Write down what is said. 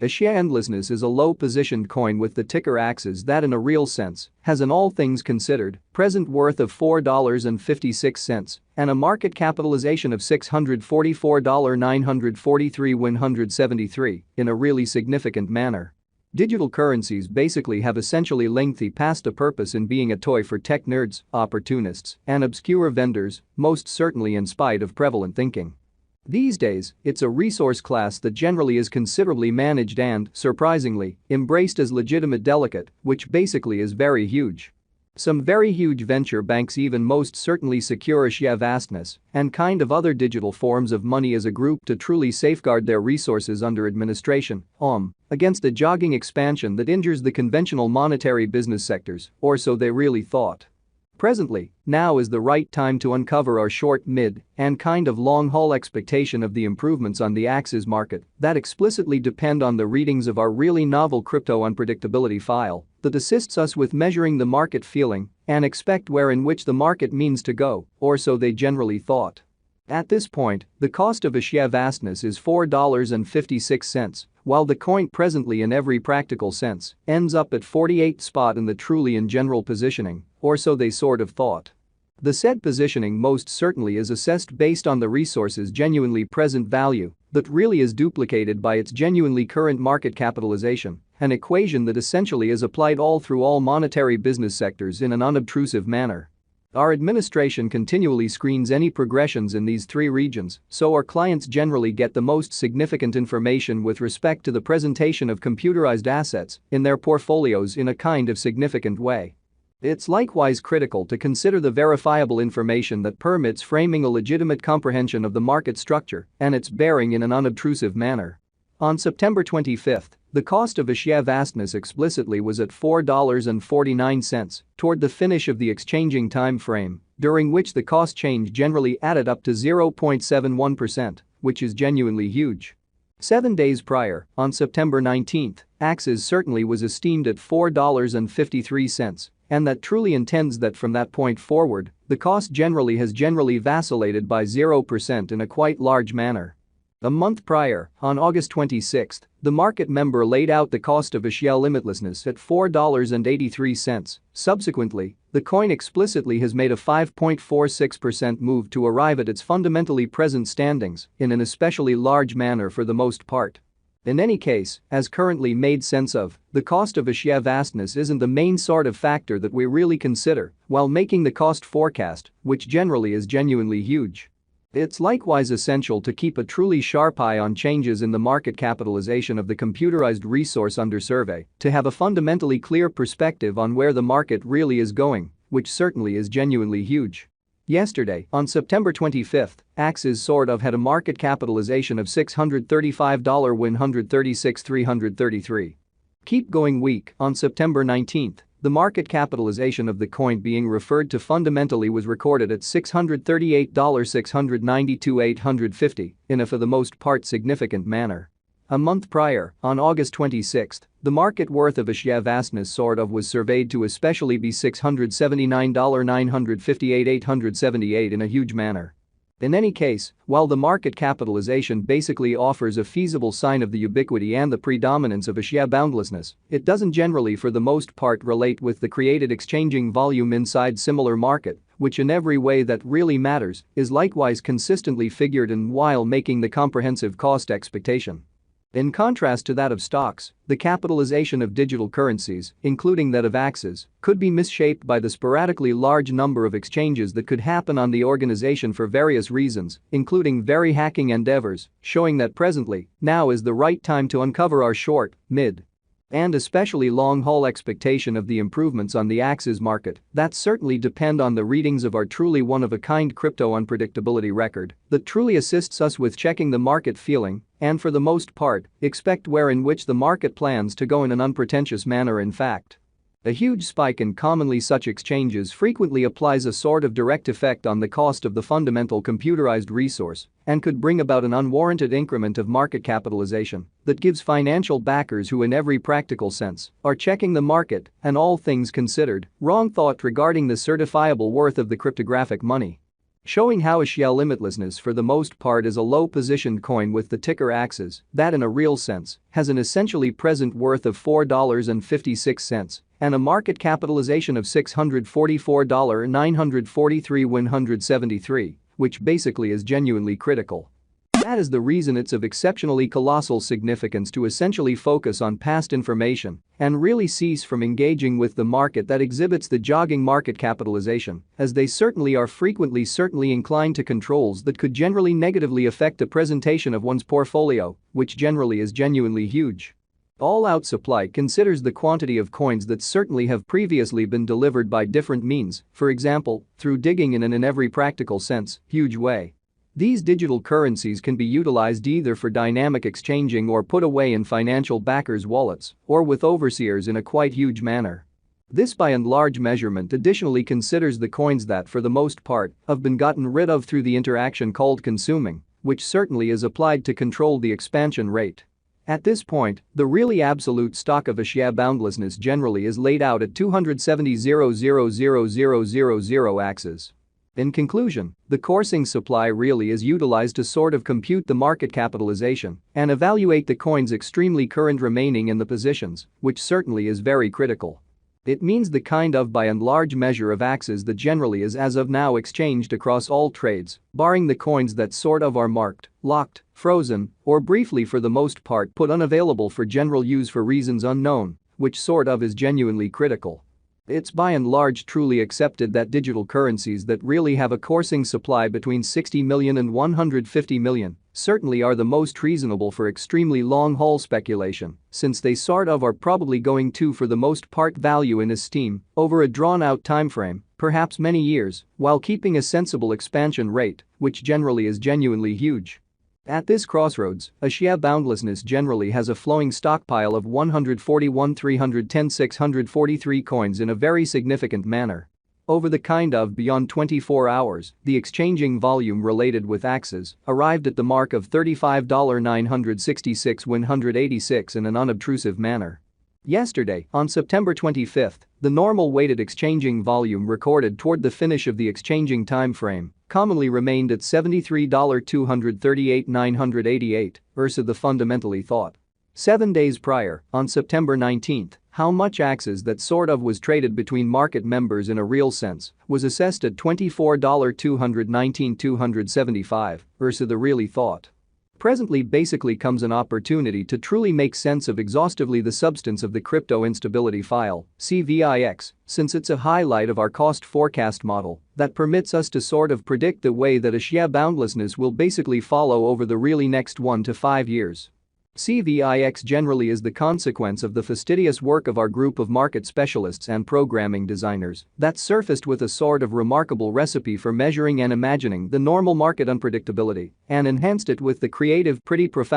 Axie endlessness is a low-positioned coin with the ticker Axes that in a real sense has an all things considered present worth of $4.56 and a market capitalization of $644,943,173 in a really significant manner. Digital currencies basically have essentially lengthy past a purpose in being a toy for tech nerds, opportunists, and obscure vendors, most certainly in spite of prevalent thinking. These days, it's a resource class that generally is considerably managed and, surprisingly, embraced as legitimate delicate, which basically is very huge. Some very huge venture banks even most certainly secure Axie vastness and kind of other digital forms of money as a group to truly safeguard their resources under administration, against a jogging expansion that injures the conventional monetary business sectors, or so they really thought. Presently, now is the right time to uncover our short, mid, and kind of long-haul expectation of the improvements on the Axes market that explicitly depend on the readings of our really novel crypto unpredictability file that assists us with measuring the market feeling and expect where in which the market means to go, or so they generally thought. At this point, the cost of Axie vastness is $4.56, while the coin presently in every practical sense ends up at 48th spot in the truly in general positioning, or so they sort of thought. The said positioning most certainly is assessed based on the resource's genuinely present value that really is duplicated by its genuinely current market capitalization, an equation that essentially is applied all through all monetary business sectors in an unobtrusive manner. Our administration continually screens any progressions in these three regions, so our clients generally get the most significant information with respect to the presentation of computerized assets in their portfolios in a kind of significant way. It's likewise critical to consider the verifiable information that permits framing a legitimate comprehension of the market structure and its bearing in an unobtrusive manner. On September 25, the cost of Axie vastness explicitly was at $4.49 toward the finish of the exchanging time frame, during which the cost change generally added up to 0.71%, which is genuinely huge. 7 days prior, on September 19, Axes certainly was esteemed at $4.53, and that truly intends that from that point forward, the cost generally has vacillated by 0% in a quite large manner. A month prior, on August 26, the market member laid out the cost of Axie limitlessness at $4.83. Subsequently, the coin explicitly has made a 5.46% move to arrive at its fundamentally present standings in an especially large manner for the most part. In any case, as currently made sense of, the cost of Axie vastness isn't the main sort of factor that we really consider while making the cost forecast, which generally is genuinely huge. It's likewise essential to keep a truly sharp eye on changes in the market capitalization of the computerized resource under survey to have a fundamentally clear perspective on where the market really is going, which certainly is genuinely huge. Yesterday, on September 25, Axes sort of had a market capitalization of $635,136,333. Keep going week, on September 19. The market capitalization of the coin being referred to fundamentally was recorded at $638,692,850 in a for the most part significant manner. A month prior, on August 26, the market worth of Axie vastness sort of was surveyed to especially be $679,958,878 in a huge manner. In any case, while the market capitalization basically offers a feasible sign of the ubiquity and the predominance of Axie boundlessness, it doesn't generally for the most part relate with the created exchanging volume inside similar market, which in every way that really matters is likewise consistently figured in while making the comprehensive cost expectation. In contrast to that of stocks, the capitalization of digital currencies, including that of Axes, could be misshaped by the sporadically large number of exchanges that could happen on the organization for various reasons, including very hacking endeavors, showing that presently, now is the right time to uncover our short, mid, and especially long-haul expectation of the improvements on the Axes market that certainly depend on the readings of our truly one-of-a-kind crypto unpredictability record that truly assists us with checking the market feeling and for the most part, expect where in which the market plans to go in an unpretentious manner in fact. A huge spike in commonly such exchanges frequently applies a sort of direct effect on the cost of the fundamental computerized resource and could bring about an unwarranted increment of market capitalization that gives financial backers who in every practical sense are checking the market and all things considered, wrong thought regarding the certifiable worth of the cryptographic money. Showing how Axie limitlessness for the most part is a low-positioned coin with the ticker Axie that in a real sense has an essentially present worth of $4.56 and a market capitalization of $644,943,173, which basically is genuinely critical. That is the reason it's of exceptionally colossal significance to essentially focus on past information and really cease from engaging with the market that exhibits the jogging market capitalization, as they certainly are frequently inclined to controls that could generally negatively affect the presentation of one's portfolio, which generally is genuinely huge. All-out supply considers the quantity of coins that certainly have previously been delivered by different means, for example, through digging in every practical sense, huge way. These digital currencies can be utilized either for dynamic exchanging or put away in financial backers' wallets or with overseers in a quite huge manner. This by and large measurement additionally considers the coins that for the most part have been gotten rid of through the interaction called consuming, which certainly is applied to control the expansion rate. At this point, the really absolute stock of Axie boundlessness generally is laid out at 270,000,000 axes. In conclusion, the coursing supply really is utilized to sort of compute the market capitalization and evaluate the coins extremely current remaining in the positions, which certainly is very critical. It means the kind of by and large measure of axes that generally is as of now exchanged across all trades, barring the coins that sort of are marked, locked, frozen, or briefly for the most part put unavailable for general use for reasons unknown, which sort of is genuinely critical. It's by and large truly accepted that digital currencies that really have a coursing supply between 60 million and 150 million certainly are the most reasonable for extremely long-haul speculation, since they sort of are probably going to for the most part value in esteem over a drawn-out timeframe, perhaps many years, while keeping a sensible expansion rate, which generally is genuinely huge. At this crossroads, Axie boundlessness generally has a flowing stockpile of 141,310,643 coins in a very significant manner. Over the kind of beyond 24 hours, the exchanging volume related with Axie arrived at the mark of $35,966,186 in an unobtrusive manner. Yesterday, on September 25, the normal weighted exchanging volume recorded toward the finish of the exchanging time frame commonly remained at $73,238,988 versus the fundamentally thought. 7 days prior, on September 19, how much Axie that sort of was traded between market members in a real sense was assessed at $24,219,275 versus the really thought. Presently basically comes an opportunity to truly make sense of exhaustively the substance of the crypto instability file, CVIX, since it's a highlight of our cost forecast model that permits us to sort of predict the way that Axie boundlessness will basically follow over the really next 1 to 5 years. CVIX generally is the consequence of the fastidious work of our group of market specialists and programming designers that surfaced with a sort of remarkable recipe for measuring and imagining the normal market unpredictability and enhanced it with the creative, pretty profound